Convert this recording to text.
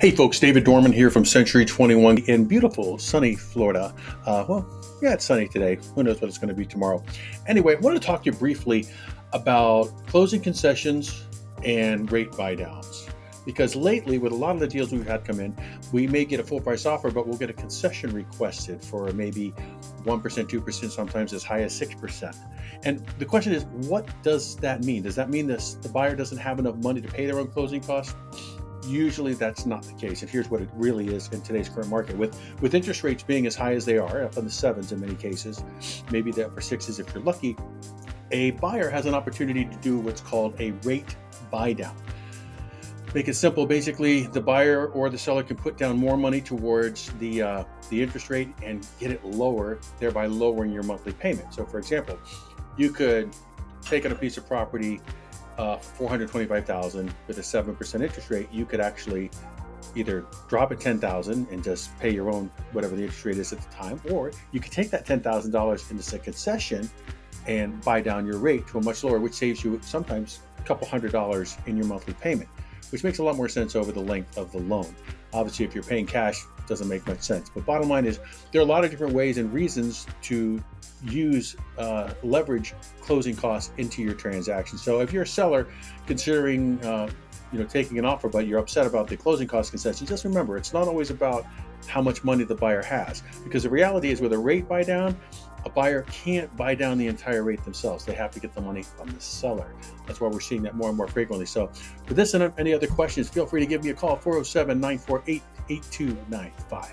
Hey folks, David Dorman here from Century 21 in beautiful, sunny Florida. Yeah, it's sunny today. Who knows what it's going to be tomorrow? Anyway, I wanted to talk to you briefly about closing concessions and rate buy downs. Because lately, with a lot of the deals we've had come in, we may get a full price offer, but we'll get a concession requested for maybe 1%, 2%, sometimes as high as 6%. And the question is, what does that mean? Does that mean the buyer doesn't have enough money to pay their own closing costs? Usually that's not the case. And here's what it really is in today's current market. With interest rates being as high as they are, up in the sevens in many cases, maybe the upper sixes if you're lucky, a buyer has an opportunity to do what's called a rate buy down. Make it simple. Basically, the buyer or the seller can put down more money towards the interest rate and get it lower, thereby lowering your monthly payment. So for example, you could take on a piece of property $425,000 with a 7% interest rate. You could actually either drop it $10,000 and just pay your own whatever the interest rate is at the time, or you could take that $10,000 into a concession and buy down your rate to a much lower, which saves you sometimes a couple $100 in your monthly payment, which makes a lot more sense over the length of the loan. Obviously, if you're paying cash, it doesn't make much sense. But bottom line is, there are a lot of different ways and reasons to use leverage closing costs into your transaction. So if you're a seller considering taking an offer, but you're upset about the closing cost concession, just remember, it's not always about how much money the buyer has, because the reality is with a rate buy down, a buyer can't buy down the entire rate themselves. They have to get the money from the seller. That's why we're seeing that more and more frequently. So for this and any other questions, feel free to give me a call, 407-948-8295.